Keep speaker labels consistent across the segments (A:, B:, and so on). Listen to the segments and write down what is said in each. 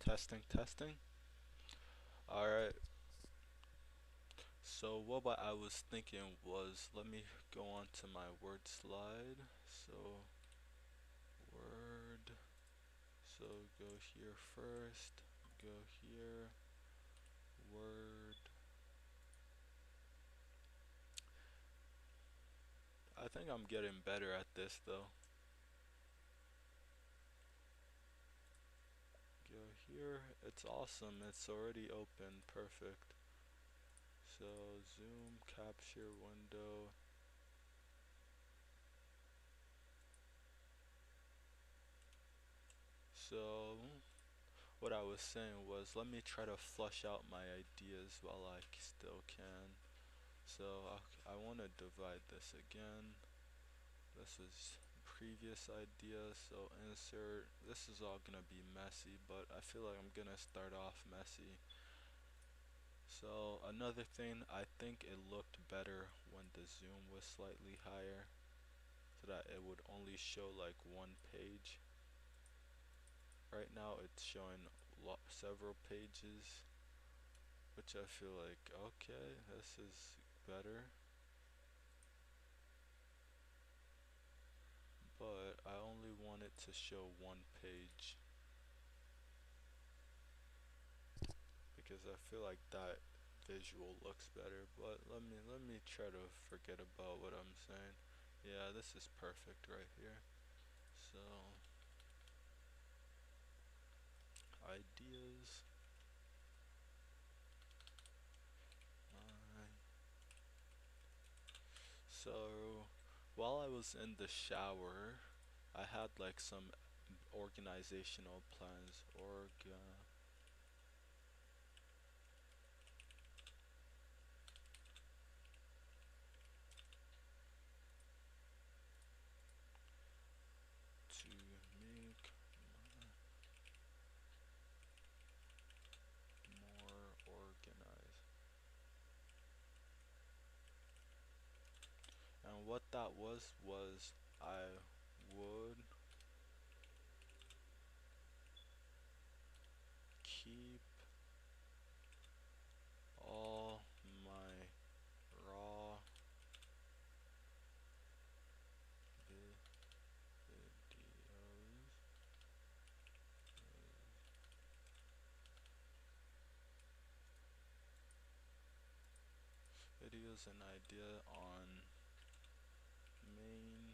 A: Testing, testing. Alright, so what I was thinking was let me go on to my word slide. So, word. So, go here first. Go here. Word. I think I'm getting better at this though. Go here. It's awesome. It's already open. Perfect. So, zoom, capture window. So, what I was saying was let me try to flush out my ideas while I still can. So I want to divide this again. This is previous idea, so insert. This is all gonna be messy, but I feel like I'm gonna start off messy. So another thing, I think it looked better when the zoom was slightly higher, so that it would only show like one page. Right now it's showing several pages, which I feel like, okay, this is better, but I only want it to show one page because I feel like that visual looks better. But let me try to forget about what I'm saying. Yeah, this is perfect right here. So ideas. Uh, so while I was in the shower, I had like some organizational plans. To make more organized. And what that was I would keep all my raw videos and idea on main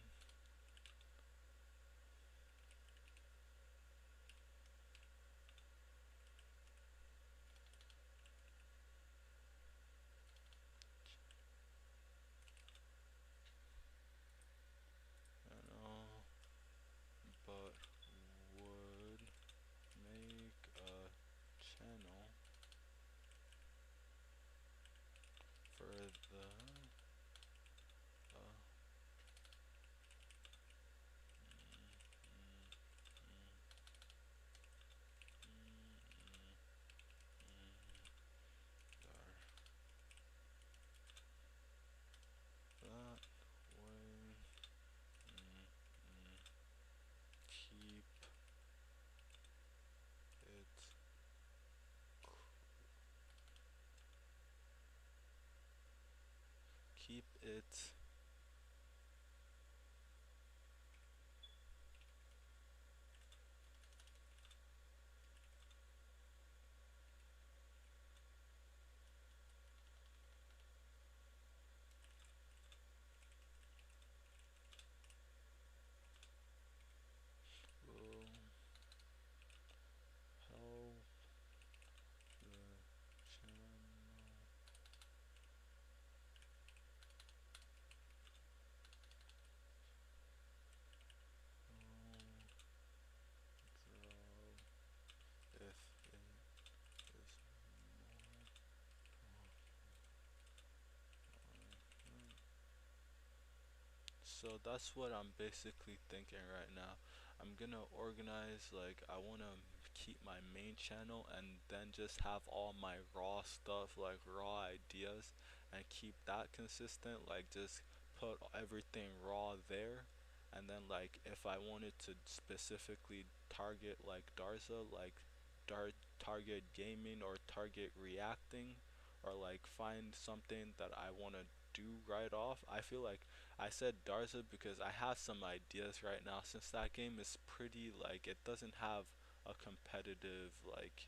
A: channel, but would make a channel for the that way. mm, mm, keep it keep it will help the channel grow if it is more. So that's what I'm basically thinking right now. I'm gonna organize, like, I wanna keep my main channel and then just have all my raw stuff, like raw ideas, and keep that consistent. Like, just put everything raw there. And then, like, if I wanted to specifically target, like, Darza, like, target gaming or target reacting, or like find something that I want to do right off. I feel like I said Darza because I have some ideas right now, since that game is pretty, like, it doesn't have a competitive, like,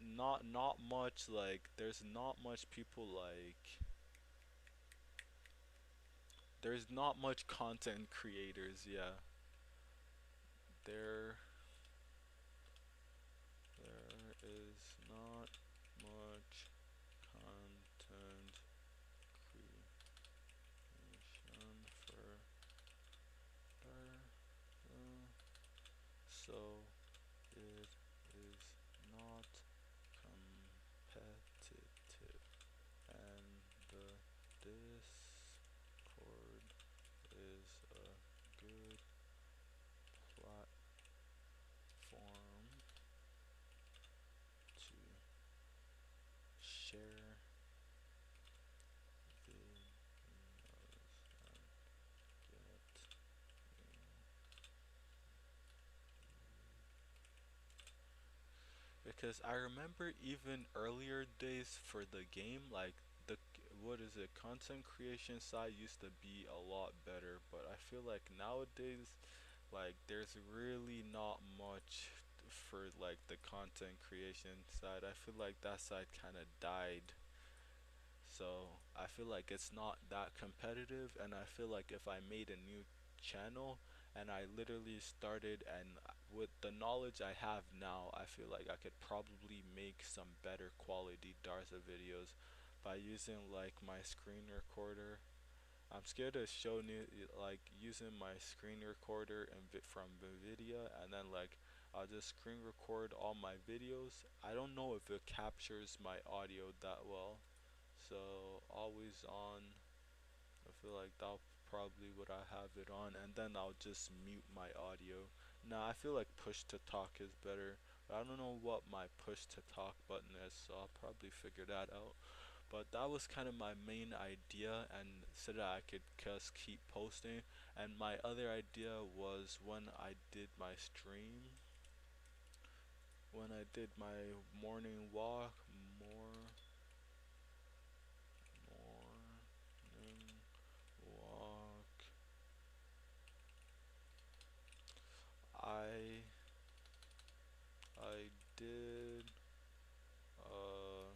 A: not much, like, there's not much people, like, there's not much content creators. Yeah, there there is not much content creation for Darza, so it is not competitive, and the Discord is a good platform to share videos and get because I remember even earlier days for the game, like the what is it, content creation side used to be a lot better, but I feel like nowadays, like, there's really not much for like the content creation side. I feel like that side kind of died. So I feel like it's not that competitive, and I feel like if I made a new channel and I literally started, and with the knowledge I have now, I feel like I could probably make some better quality Darza videos by using like my screen recorder. I'm scared to show new, like using my screen recorder and from Nvidia, and then like I'll just screen record all my videos. I don't know if it captures my audio that well, so always on. I feel like that'll probably what I have it on, and then I'll just mute my audio. Now I feel like push to talk is better, but I don't know what my push to talk button is, so I'll probably figure that out. But that was kind of my main idea, and so that I could just keep posting. And my other idea was when I did my stream, when I did my morning walk, morning walk, I I did a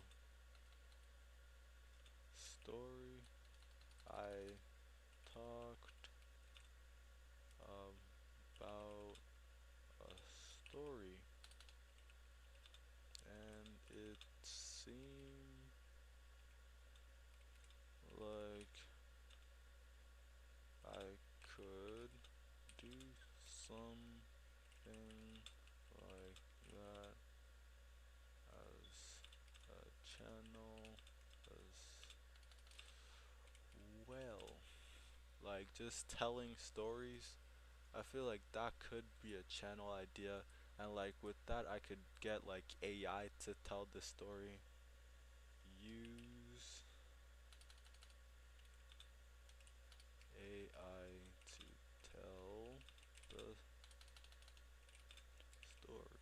A: story. I talked about a story, and it seemed like I could do something like that as a channel as well. Like just telling stories. I feel like that could be a channel idea, and like with that I could get like AI to tell the story. Use AI to tell the story.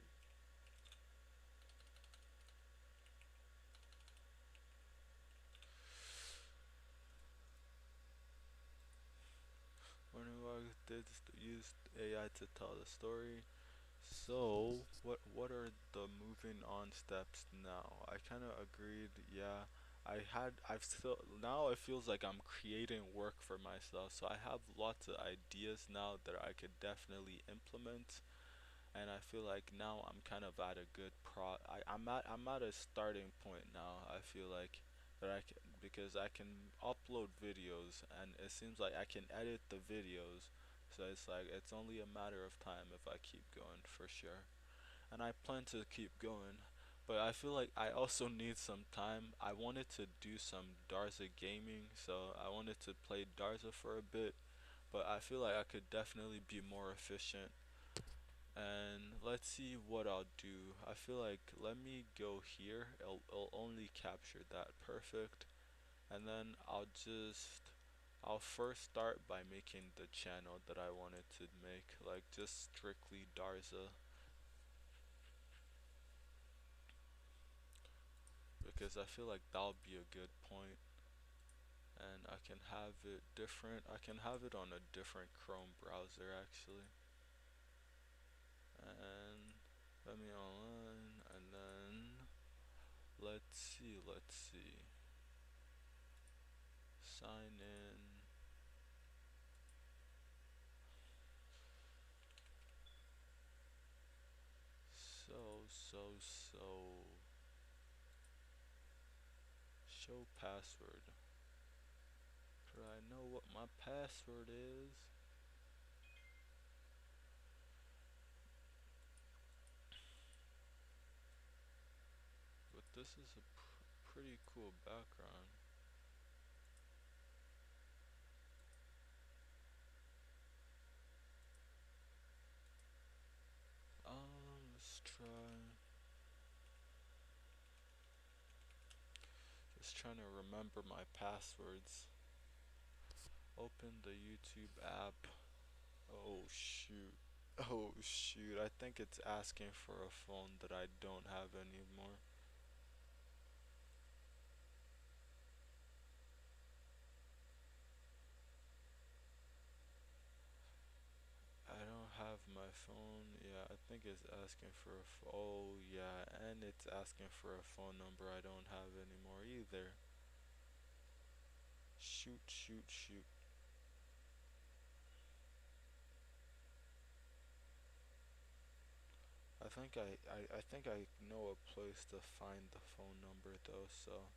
A: When I did use AI to tell the story. So, what are the moving on steps now? I kind of agreed. Yeah, I've still now it feels like I'm creating work for myself. So I have lots of ideas now that I could definitely implement, and I feel like now I'm kind of at a good I'm at a starting point now. I feel like that because I can upload videos, and it seems like I can edit the videos, so it's like it's only a matter of time if I keep going for sure, and I plan to keep going. But I feel like I also need some time. I wanted to do some Darza gaming, so I wanted to play Darza for a bit, but I feel like I could definitely be more efficient, and let's see what I'll do. I feel like let me go here. It'll only capture that perfect. And then I'll first start by making the channel that I wanted to make, like just strictly Darza. because I feel like that'll be a good point, and I can have it different. I can have it on a different Chrome browser actually, and let me online, and then let's see, sign in. So show password. Do I know what my password is? But this is a pretty cool background. Let's try. Just trying to remember my passwords. Open the YouTube app. Oh shoot. Oh shoot. I think it's asking for a phone that I don't have anymore. I don't have my phone. Yeah, I think it's asking for a oh yeah, and it's asking for a phone number I don't have anymore either. Shoot, shoot, shoot. I think I know a place to find the phone number though, so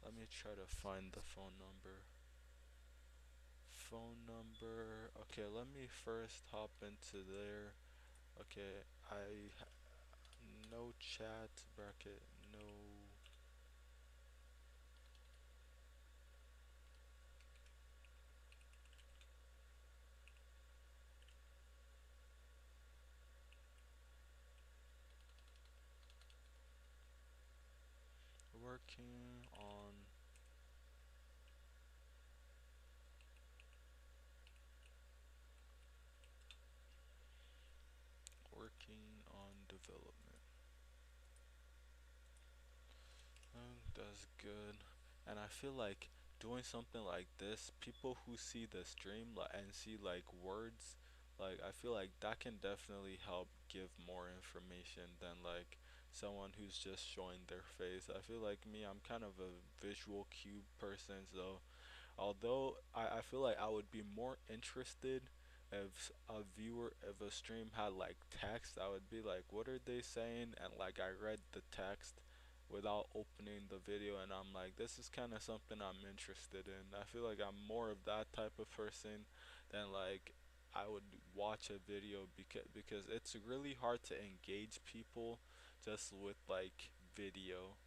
A: let me try to find the phone number. Phone number. Okay, let me first hop into there. Okay, no chat bracket, no working on working on development. That's good. And I feel like doing something like this, people who see the stream and see like words, like I feel like that can definitely help give more information than like someone who's just showing their face. I feel like me, I'm kind of a visual cue person, so although I feel like I would be more interested if a viewer, if a stream had like text, I would be like, what are they saying? And like I read the text without opening the video, and I'm like, this is kind of something I'm interested in. I feel like I'm more of that type of person than like I would watch a video because it's really hard to engage people just with like video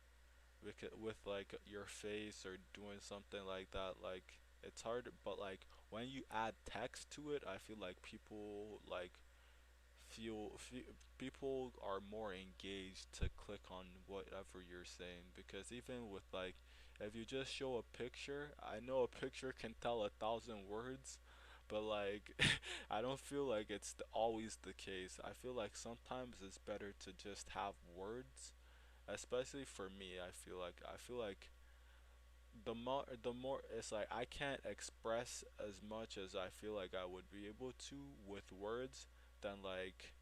A: with like your face or doing something like that. Like it's hard, but like when you add text to it, I feel like people like feel people are more engaged to click on whatever you're saying, because even with like if you just show a picture, I know a picture can tell 1,000 words, but like I don't feel like it's always the case. I feel like sometimes it's better to just have words, especially for me. I feel like the more it's like I can't express as much as I feel like I would be able to with words than like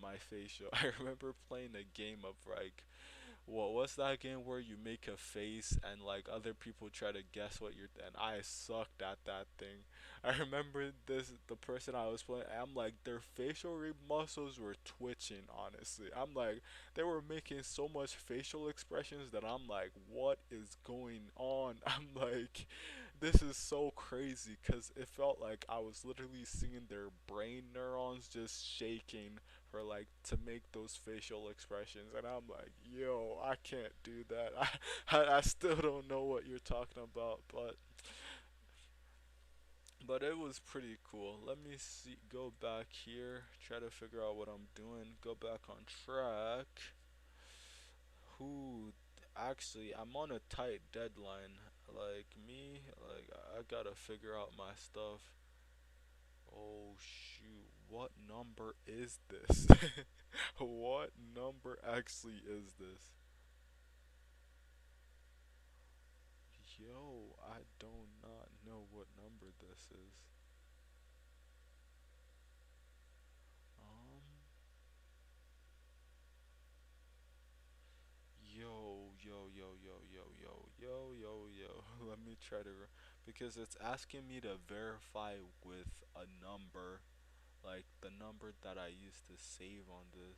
A: my facial. I remember playing a game of like what's that game where you make a face and like other people try to guess what you're and I sucked at that thing. I remember the person I was playing, I'm like their muscles were twitching, honestly. I'm like they were making so much facial expressions that I'm like what is going on? I'm like this is so crazy cuz it felt like I was literally seeing their brain neurons just shaking for like to make those facial expressions, and I'm like yo, I can't do that. I still don't know what you're talking about, but it was pretty cool. Let me see, go back here, try to figure out what I'm doing, go back on track. Who actually I'm on a tight deadline. Like me, like I gotta figure out my stuff. Oh shoot, what number is this? What number actually is this? Yo, I do not know what number this is. Um, yo. Let me try to, because it's asking me to verify with a number, like the number that I used to save on this.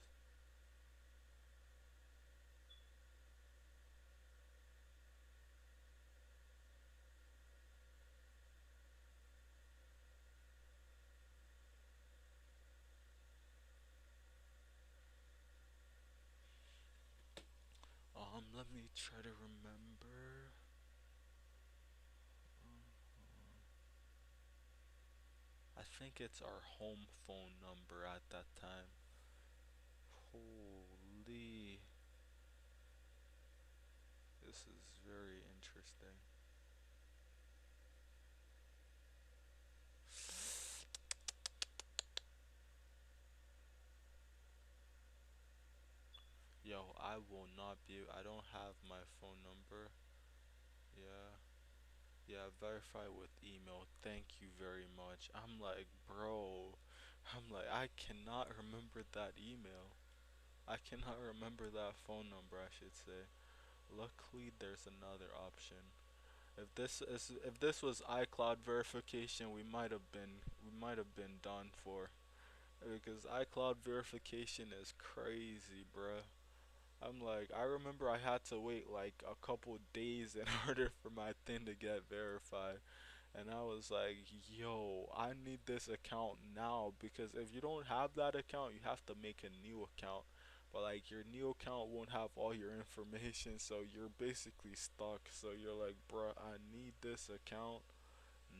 A: Let me try to remember. I think it's our home phone number at that time. Holy, this is very interesting. Yo, I will not be. I don't have my phone number. Yeah. Yeah, verify with email. Thank you very much. I'm like, bro. I'm like, I cannot remember that email. I cannot remember that phone number, I should say. Luckily, there's another option. If this was iCloud verification, we might have been done for, because iCloud verification is crazy, bruh. I'm like, I remember I had to wait like a couple days in order for my thing to get verified. And I was like, yo, I need this account now, because if you don't have that account, you have to make a new account. But like your new account won't have all your information, so you're basically stuck. So you're like, bruh, I need this account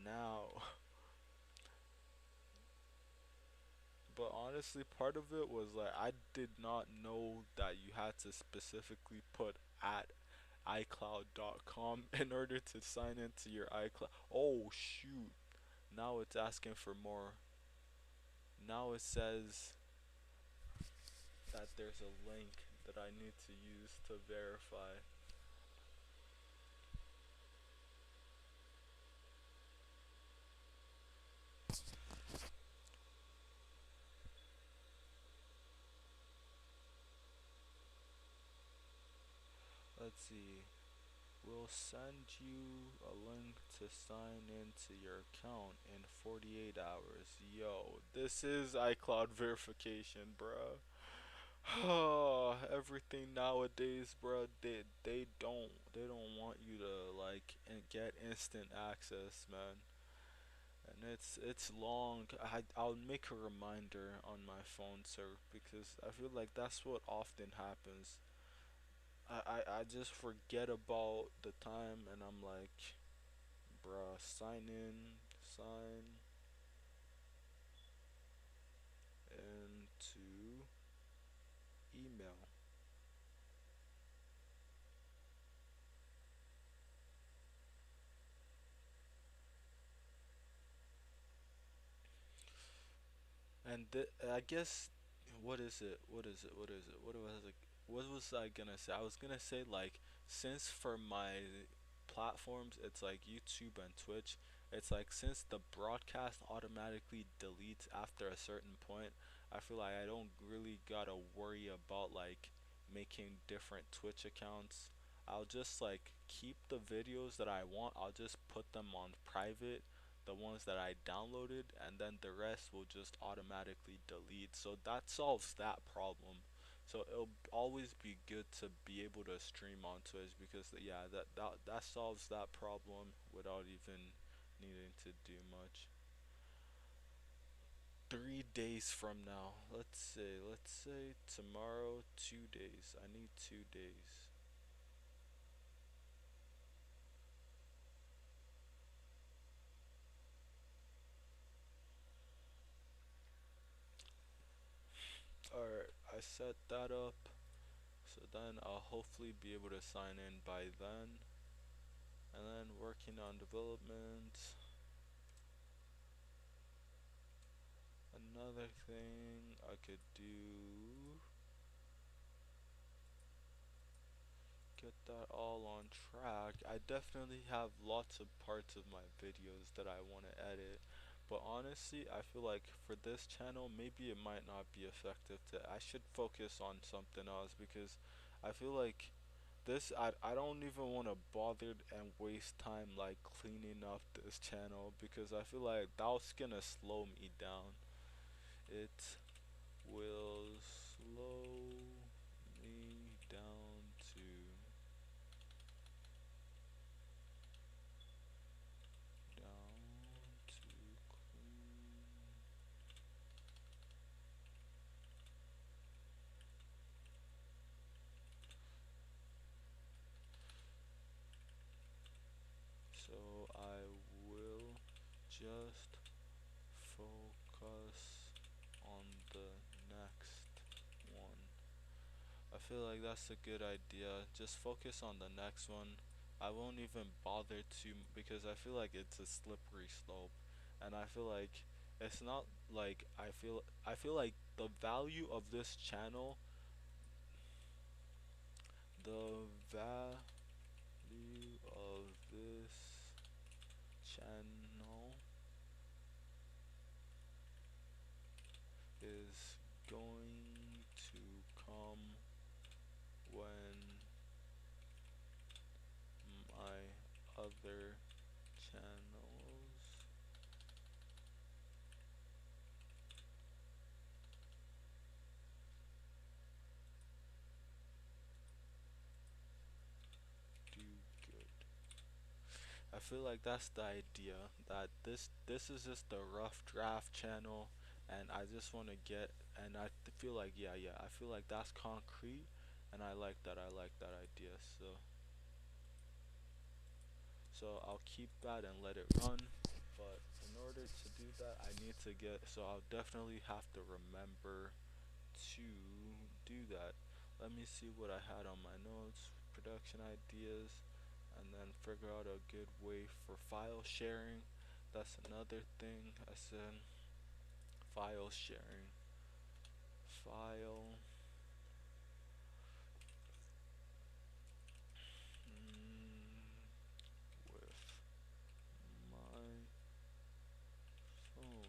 A: now. But honestly, part of it was like I did not know that you had to specifically put at iCloud.com in order to sign into your iCloud. Oh shoot. Now it's asking for more. Now it says that there's a link that I need to use to verify. Let's see. We'll send you a link to sign into your account in 48 hours. Yo, this is iCloud verification, bruh. Everything nowadays, bro, they don't want you to like get instant access, man. And it's long. I'll make a reminder on my phone, sir, because I feel like that's what often happens. I just forget about the time, and I'm like, bruh, sign in, sign into email. And I guess, what is it? What is it? What is it? What was I gonna say? I was gonna say, like, since for my platforms it's like YouTube and Twitch, it's like since the broadcast automatically deletes after a certain point, I feel like I don't really gotta worry about like making different Twitch accounts. I'll just like keep the videos that I want. I'll just put them on private, the ones that I downloaded, and then the rest will just automatically delete. So that solves that problem. So it'll always be good to be able to stream on Twitch, because yeah, that solves that problem without even needing to do much. 3 days from now, let's say tomorrow, 2 days. I need 2 days. Alright, I set that up. So then I'll hopefully be able to sign in by then. And then working on development. Another thing I could do, get that all on track. I definitely have lots of parts of my videos that I want to edit. But honestly, I feel like for this channel, maybe it might not be effective I should focus on something else because I feel like I don't even want to bother and waste time like cleaning up this channel because I feel like that's gonna slow me down. It will slow me down to clean. So I will just focus on the next one. I feel like that's a good idea. Just focus on the next one. I won't even bother to because I feel like it's a slippery slope, and I feel like it's not like I feel like the value of this channel, the value of this channel is going to come when my other channels do good. I feel like that's the idea that this is just the rough draft channel and I just want to get and feel like yeah, I feel like that's concrete and I like that idea. So I'll keep that and let it run. But in order to do that, I need to I'll definitely have to remember to do that. Let me see what I had on my notes, production ideas, and then figure out a good way for file sharing. That's another thing. I said file sharing. File with my phone.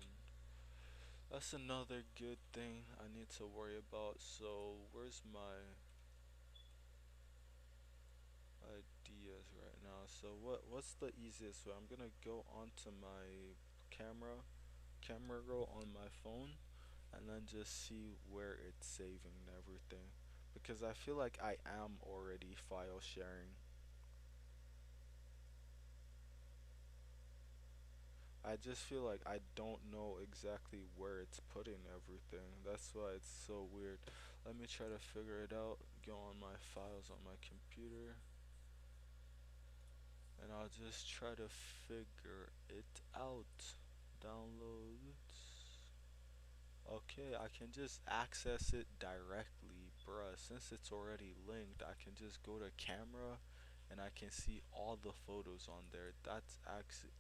A: That's another good thing I need to worry about. So where's my ideas right now? So what's the easiest way? I'm gonna go onto my camera roll on my phone and then just see where it's saving and everything. Because I feel like I am already file sharing. I just feel like I don't know exactly where it's putting everything. That's why it's so weird. Let me try to figure it out. Go on my files on my computer. And I'll just try to figure it out. Downloads. Okay, I can just access it directly, bruh. Since it's already linked, I can just go to camera and I can see all the photos on there. That's actually.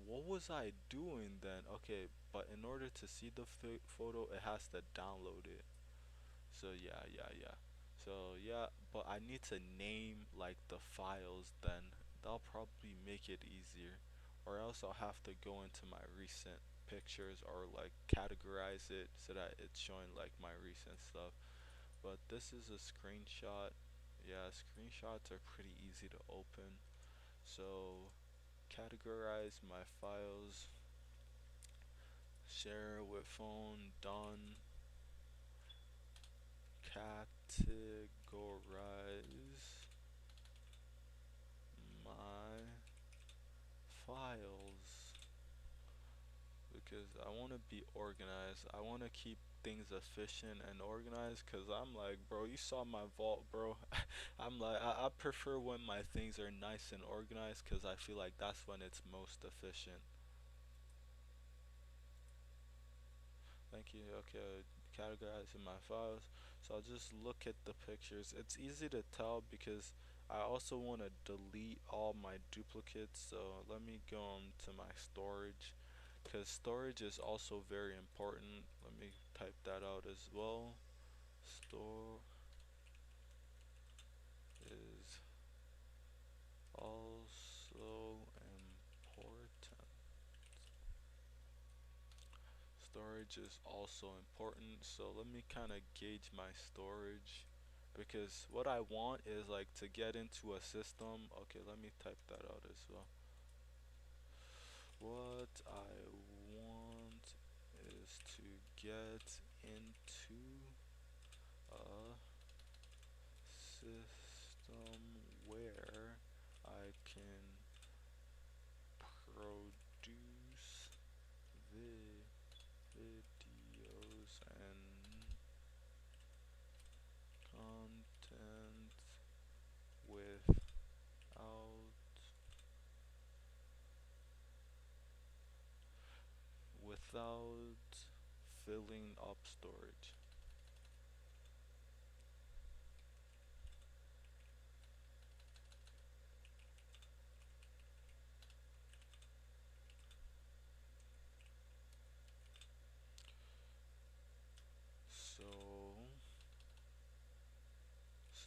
A: What was I doing then? Okay, but in order to see the photo, it has to download it. So yeah. So yeah, but I need to name like the files then. That'll probably make it easier. Or else I'll have to go into my recent pictures or like categorize it so that it's showing like my recent stuff. But this is a screenshot. Yeah, screenshots are pretty easy to open. So categorize my files, share with phone, done. Categorize my files because I want to be organized. I want to keep things efficient and organized because I'm like, bro, you saw my vault, bro. I'm like, I prefer when my things are nice and organized because I feel like that's when it's most efficient. Thank you. Okay, categorizing my files. So I'll just look at the pictures. It's easy to tell because I also want to delete all my duplicates. So let me go on to my storage because storage is also very important. Let me type that out as well. Store is also Storage is also important, so let me kind of gauge my storage because what I want is like to get into a system. Okay, let me type that out as well. What I want is to get into a system where I can produce videos and content without without filling up storage.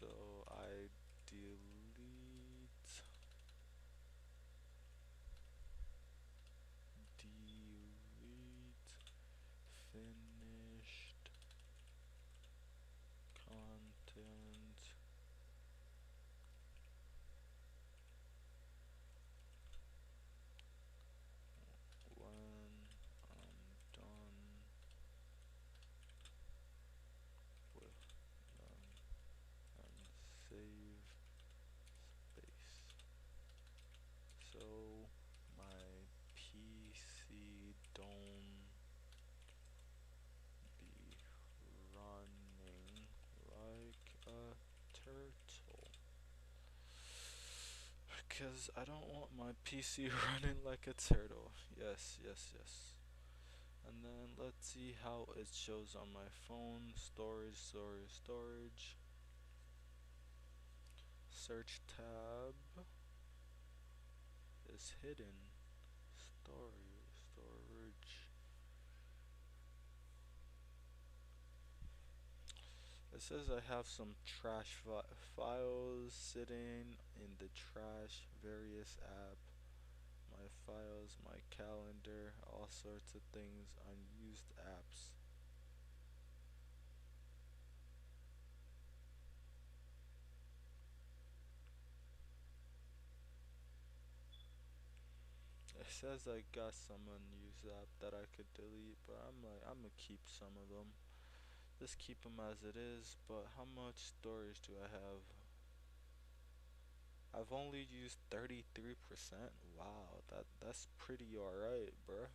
A: So I delete finished content when I'm done with them and save space. So my PC don't be running like a turtle. Because I don't want my PC running like a turtle. Yes, yes, yes. And then let's see how it shows on my phone. Storage. Search tab is hidden. Storage. It says I have some trash files sitting in the trash, various app, my files, my calendar, all sorts of things, unused apps. It says I got some unused app that I could delete, but I'm like, I'm gonna keep some of them. Just keep them as it is, but how much storage do I have? I've only used 33%. Wow, that's pretty alright, bruh.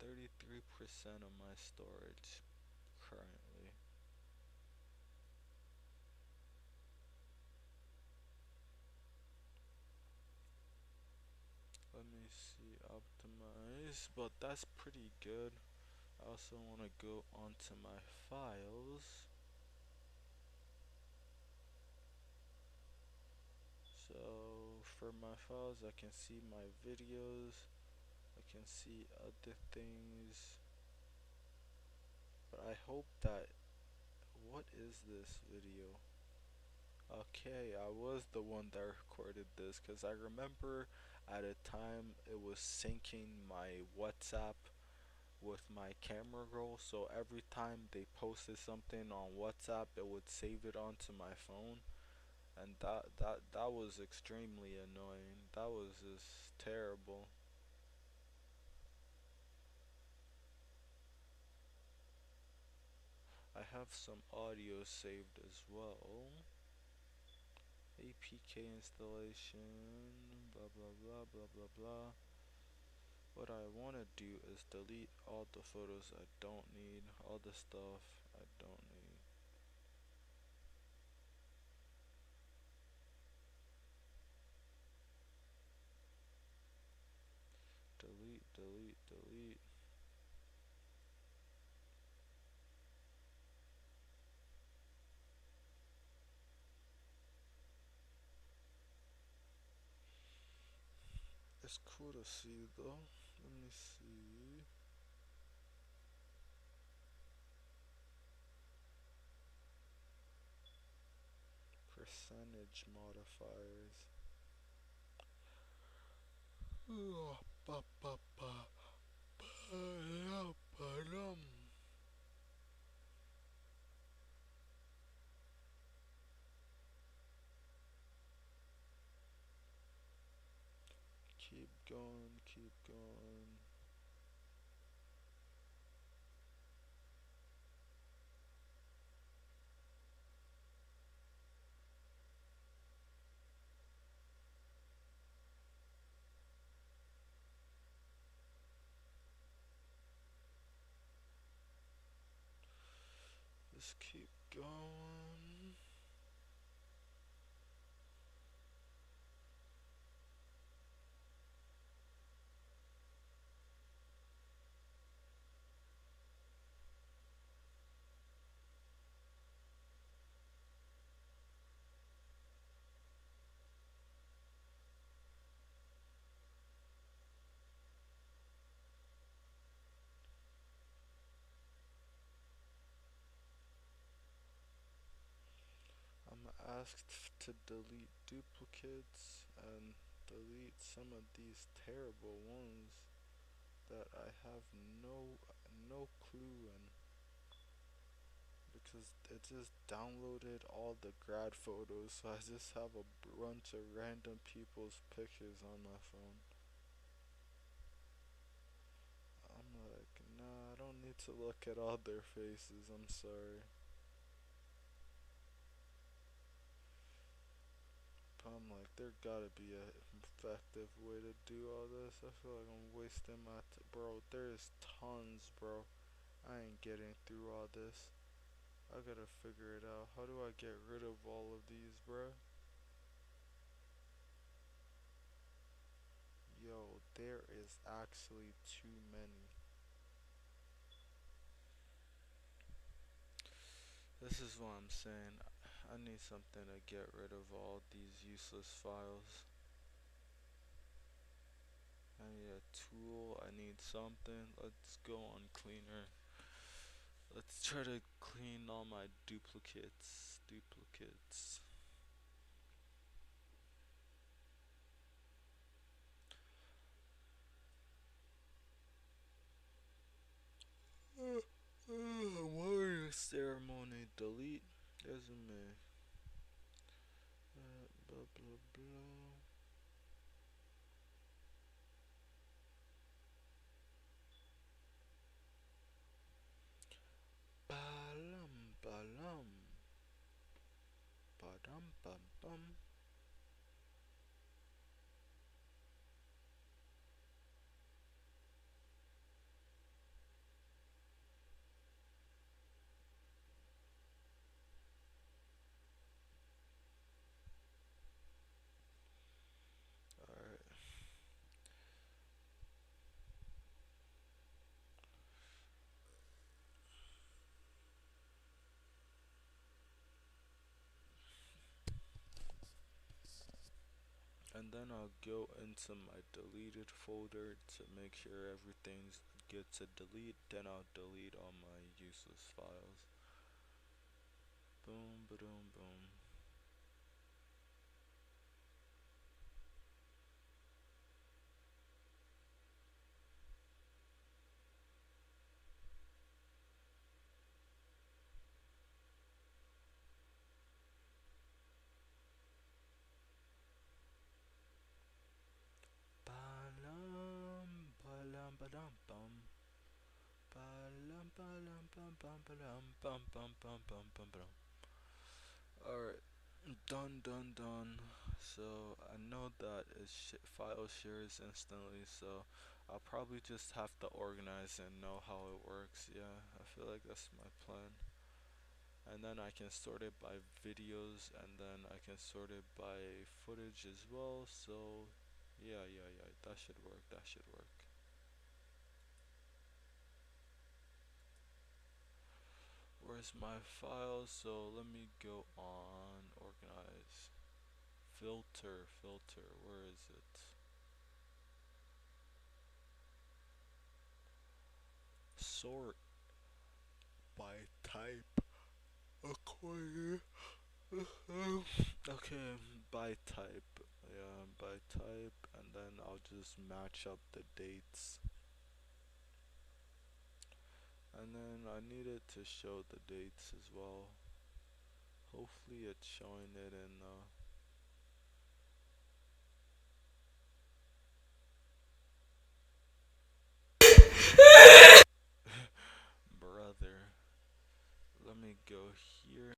A: 33% of my storage currently. Let me see, optimize, but that's pretty good. I also want to go onto my files. So for my files, I can see my videos, I can see other things, but I hope that, what is this video? Okay, I was the one that recorded this because I remember at a time it was syncing my WhatsApp with my camera roll, so every time they posted something on WhatsApp it would save it onto my phone, and that was extremely annoying. That was just terrible. I have some audio saved as well. APK installation, blah blah blah blah blah blah. What I want to do is delete all the photos I don't need, all the stuff I don't need. Delete. It's cool to see though. Let me see. Percentage modifiers. Oh, ba, ba, ba, ba, Keep going, keep going. Just keep going. I'm asked to delete duplicates and delete some of these terrible ones that I have no clue in, because it just downloaded all the grad photos, so I just have a bunch of random people's pictures on my phone. I'm like, nah, I don't need to look at all their faces, I'm sorry. But I'm like, there gotta be a effective way to do all this. I feel like I'm wasting my bro. There's tons, bro. I ain't getting through all this. I gotta figure it out. How do I get rid of all of these, bro? Yo, there is actually too many. This is what I'm saying. I need something to get rid of all these useless files. I need a tool. I need something. Let's go on cleaner. Let's try to clean all my duplicates. Duplicates. Warrior ceremony. Delete. Resume. Blah blah blah. Balam balam. Badam bam bam. Alright. And then I'll go into my deleted folder to make sure everything's good to delete. Then I'll delete all my useless files. Boom, boom, boom. Balam, balam, badam, bum. Balam, balam, bam, bam, balam, bam, bam, bam, bam, bam, bam. Alright, done, done, done. So I know that it file shares instantly, so I'll probably just have to organize and know how it works. Yeah, I feel like that's my plan. And then I can sort it by videos, and then I can sort it by footage as well. So yeah, yeah, yeah, that should work. That should work. Where's my file? So let me go on organize. Filter, filter, where is it? Sort by type. Acquire. Okay, by type. Yeah, by type, and then I'll just match up the dates. And then I need it to show the dates as well. Hopefully it's showing it in Brother, let me go here.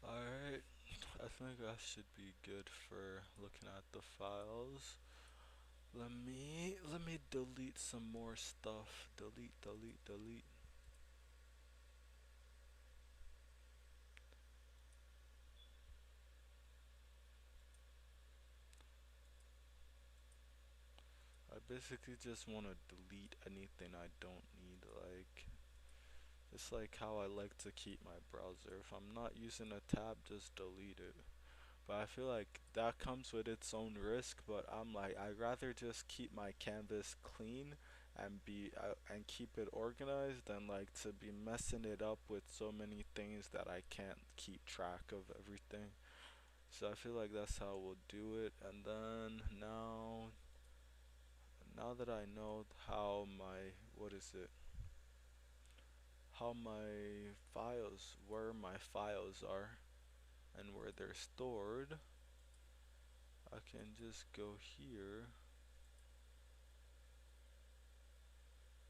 A: Alright, I think I should be good for looking at the files. Let me delete some more stuff. Delete, delete, delete. I basically just want to delete anything I don't need. Like, it's like how I like to keep my browser. If I'm not using a tab, just delete it. But I feel like that comes with its own risk. But I'm like, I'd rather just keep my canvas clean and and keep it organized than like to be messing it up with so many things that I can't keep track of everything. So I feel like that's how we'll do it. And then now that I know how my what is it? How my files, where my files are and where they're stored, I can just go here,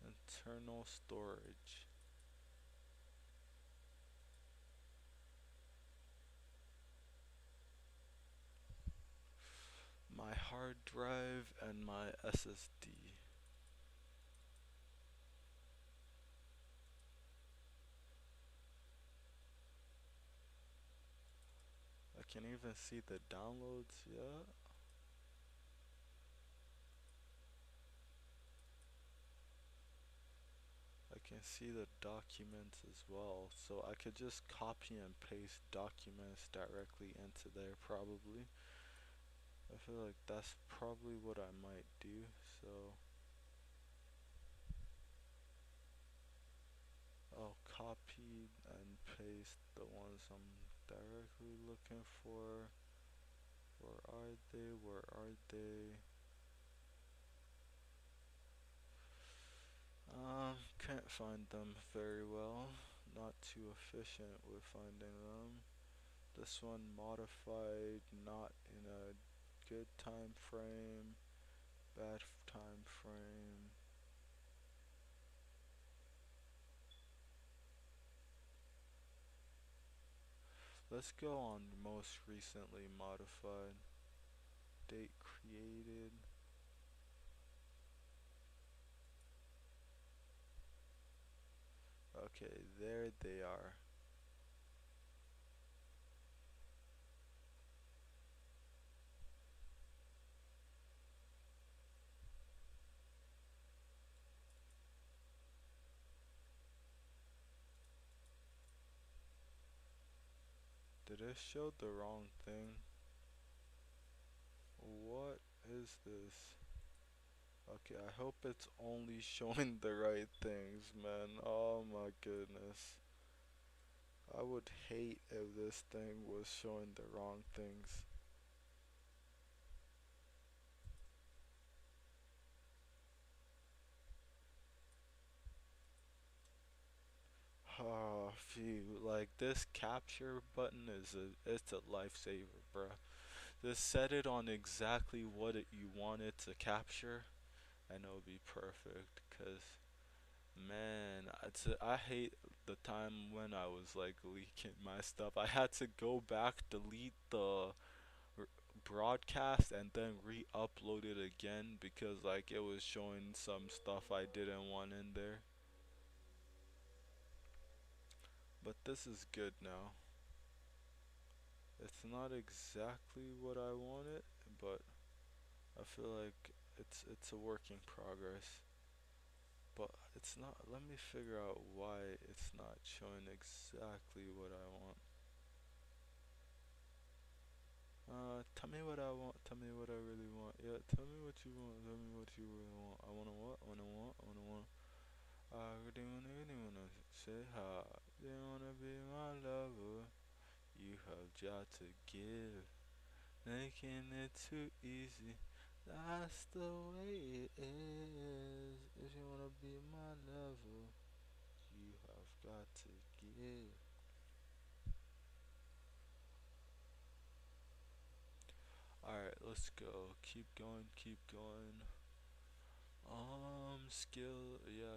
A: internal storage. My hard drive and my SSD. I can even see the downloads, yeah. I can see the documents as well. So I could just copy and paste documents directly into there probably. I feel like that's probably what I might do. So I'll copy and paste the ones I'm directly looking for. Where are they? Where are they? Can't find them very well. Not too efficient with finding them. This one modified, not in a good time frame, bad time frame. Let's go on most recently modified. Date created. Okay, there they are. Did it show the wrong thing? What is this? Okay, I hope it's only showing the right things, man. Oh my goodness. I would hate if this thing was showing the wrong things. Oh, phew. Like this capture button it's a lifesaver, bruh. Just set it on exactly what you want it to capture, and it'll be perfect. Cause man, I hate the time when I was like leaking my stuff. I had to go back, delete the r- broadcast, and then re-upload it again because like it was showing some stuff I didn't want in there. But this is good now. It's not exactly what I wanted, but I feel like it's a work in progress. But it's not. Let me figure out why it's not showing exactly what I want. Tell me what I want. Tell me what I really want. Yeah, tell me what you want. Tell me what you really want. I wanna what? I wanna want. I wanna want. I really wanna say hi. They wanna be my lover. You have got to give, making it too easy. That's the way it is. If you wanna be my lover, you have got to give. Alright, let's go. Keep going, keep going. Skill, yeah.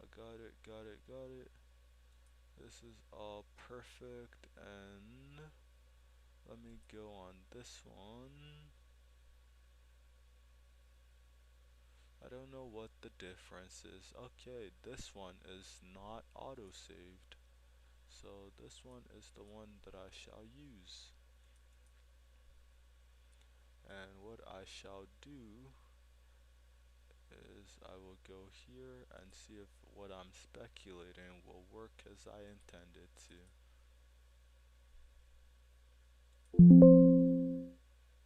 A: I got it, got it, got it. This is all perfect, and let me go on this one. I don't know what the difference is. Okay, this one is not auto-saved. So this one is the one that I shall use. And what I shall do is I will go here and see if what I'm speculating will work as I intended to.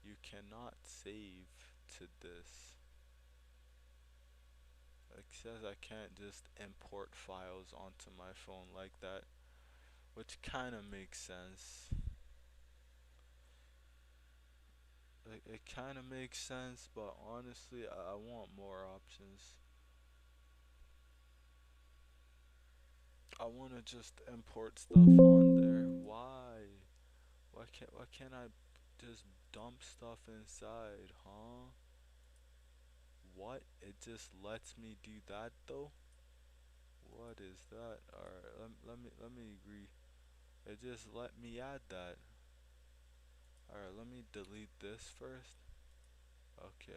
A: You cannot save to this. It says I can't just import files onto my phone like that, which kind of makes sense. It kind of makes sense, but honestly, I want more options. I want to just import stuff on there. Why? Why can't I just dump stuff inside, huh? What? It just lets me do that though? What is that? Alright, let me agree. It just let me add that. Alright, let me delete this first. Okay.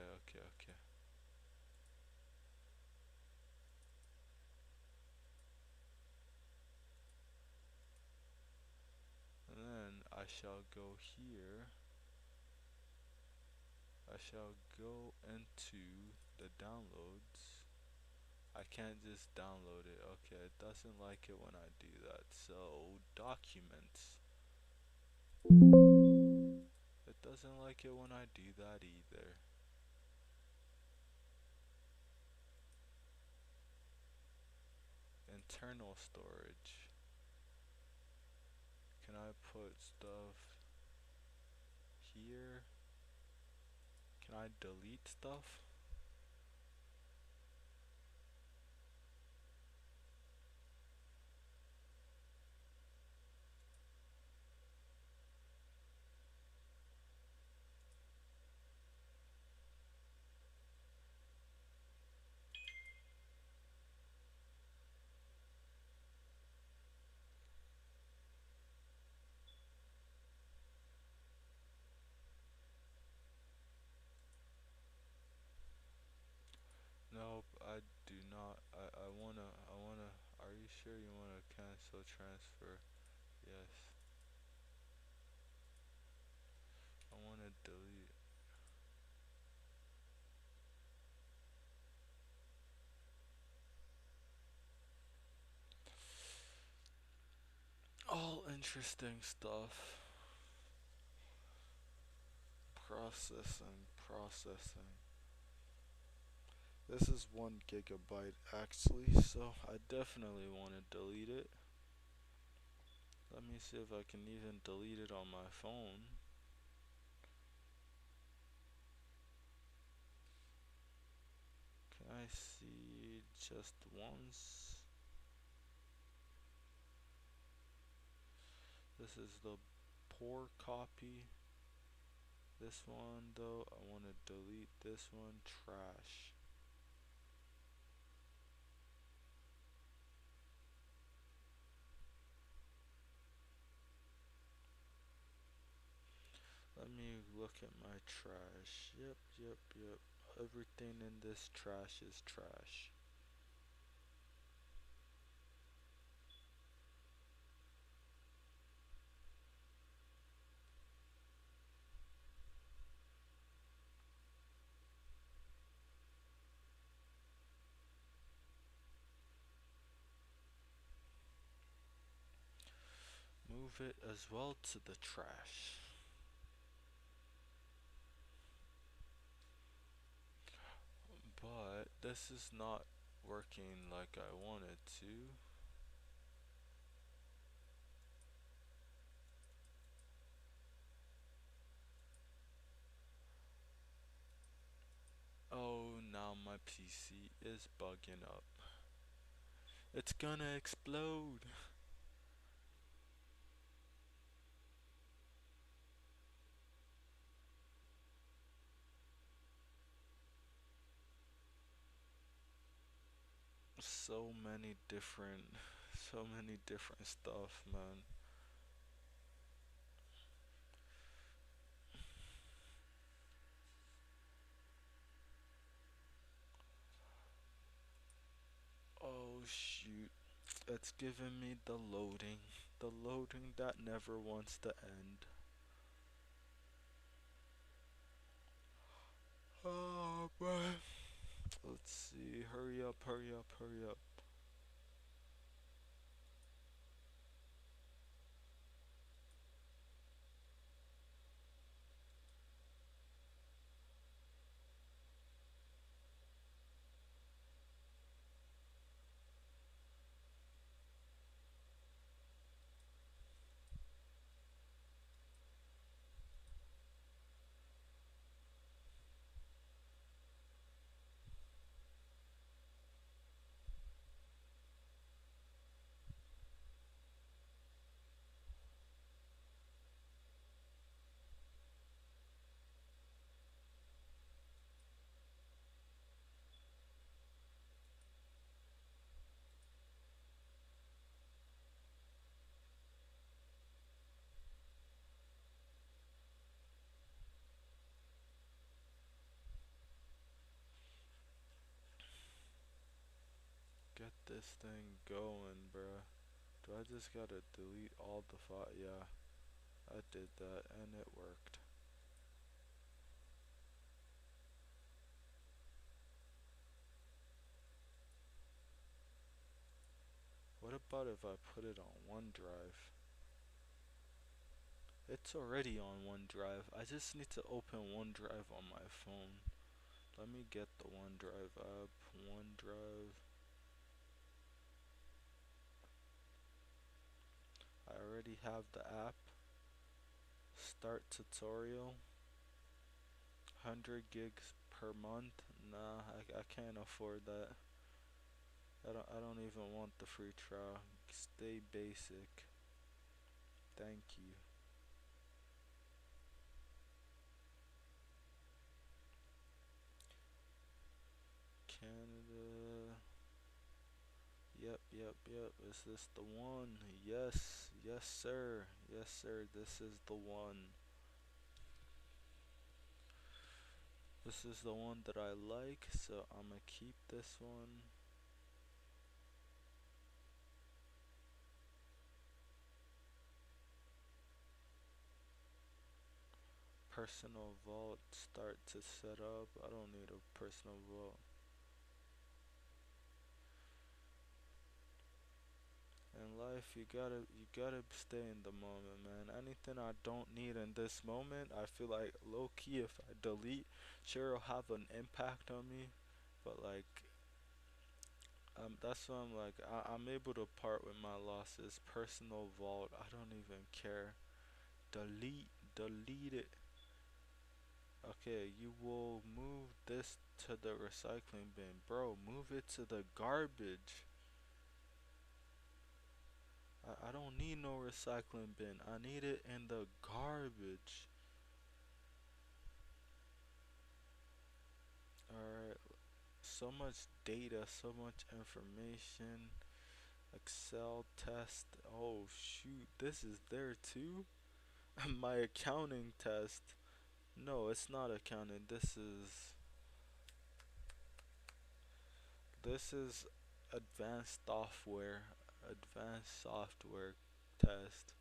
A: And then I shall go here. I shall go into the downloads. I can't just download it. Okay, it doesn't like it when I do that. So, documents. It doesn't like it when I do that either. Internal storage. Can I put stuff here? Can I delete stuff? sure you want to cancel transfer. Yes. I want to delete all interesting stuff. Processing. This is 1 GB actually, so I definitely want to delete it. Let me see if I can even delete it on my phone. Can I see just once? This is the poor copy. This one though, I want to delete this one. Trash. Let me look at my trash. Yep. Everything in this trash is trash. Move it as well to the trash. But this is not working like I wanted to. Oh, now my PC is bugging up. It's gonna explode. So many different, so many different stuff, man. Oh shoot, it's giving me the loading that never wants to end. Oh man, let's see, hurry up. Get this thing going, bruh. Do I just gotta delete all the file? Yeah, I did that and it worked. What about if I put it on OneDrive? It's already on OneDrive. I just need to open OneDrive on my phone. Let me get the OneDrive app. OneDrive. I already have the app. Start tutorial. 100 gigs per month. Nah, I can't afford that. I don't even want the free trial. Stay basic. Thank you. Canada. Yep. Is this the one? Yes sir. Yes sir, this is the one. This is the one that I like, so I'm gonna keep this one. Personal vault, start to set up. I don't need a personal vault. In life, you gotta stay in the moment, man. Anything I don't need in this moment, I feel like low key if I delete, sure it'll have an impact on me, but like that's why I'm able to part with my losses. Personal vault, I don't even care. Delete it. Okay, you will move this to the recycling bin, bro. Move it to the garbage. I don't need no recycling bin. I need it in the garbage. Alright, so much data, so much information. Excel test. Oh shoot, this is there too? My accounting test. No, it's not accounting. This is advanced software. Advanced software test.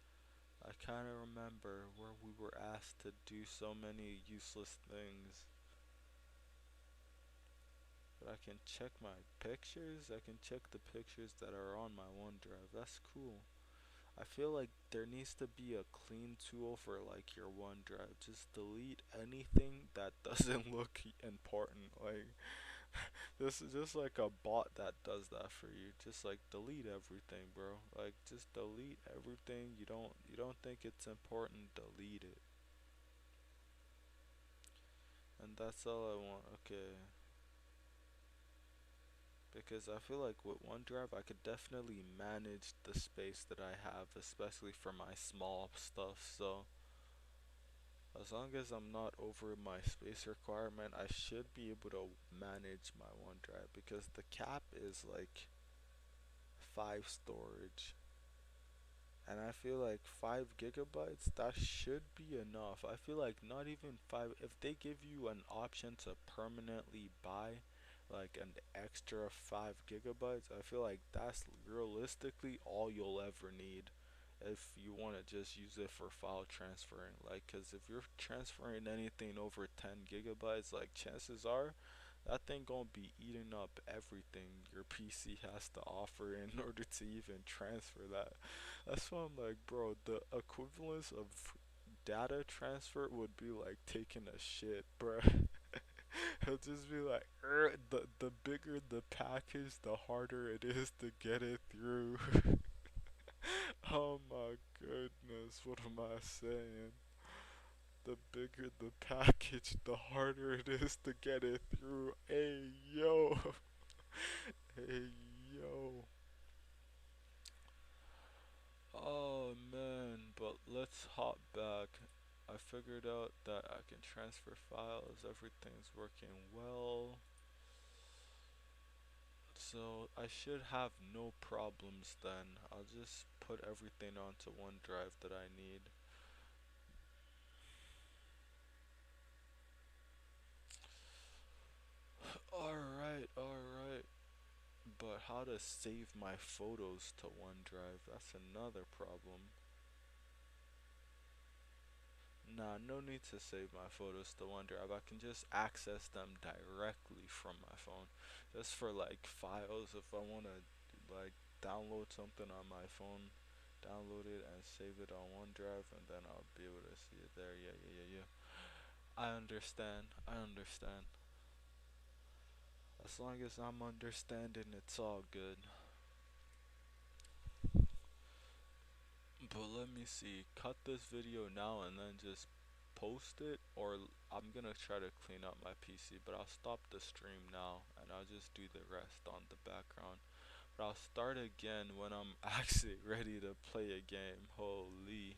A: I kind of remember where we were asked to do so many useless things. But I can check my pictures. I can check the pictures that are on my OneDrive. That's cool. I feel like there needs to be a clean tool for like your OneDrive. Just delete anything that doesn't look important. Like this is just like a bot that does that for you. Just like delete everything, bro. Like just delete everything. You don't think it's important, delete it. And that's all I want. Okay. Because I feel like with OneDrive, I could definitely manage the space that I have, especially for my small stuff. So, as long as I'm not over my space requirement, I should be able to manage my OneDrive because the cap is like 5 storage. And I feel like 5 gigabytes, that should be enough. I feel like not even 5, if they give you an option to permanently buy like an extra 5 gigabytes, I feel like that's realistically all you'll ever need if you want to just use it for file transferring. Like, cause if you're transferring anything over 10 gigabytes, like chances are that thing gonna be eating up everything your PC has to offer in order to even transfer that. That's why I'm like, bro, the equivalence of data transfer would be like taking a shit, bro. It'll just be like, the bigger the package, the harder it is to get it through. Oh my goodness, what am I saying? The bigger the package, the harder it is to get it through. Hey yo, hey yo. Oh man, but let's hop back. I figured out that I can transfer files, everything's working well. So I should have no problems then. I'll just put everything onto OneDrive that I need. Alright, alright. But how to save my photos to OneDrive? That's another problem. Nah, no need to save my photos to OneDrive. I can just access them directly from my phone. Just for like files, if I want to like download something on my phone, download it and save it on OneDrive, and then I'll be able to see it there. Yeah, yeah, yeah, yeah. I understand. I understand. As long as I'm understanding, it's all good. But let me see. Cut this video now and then just post it, or I'm gonna try to clean up my PC, but I'll stop the stream now and I'll just do the rest on the background. But I'll start again when I'm actually ready to play a game. Holy.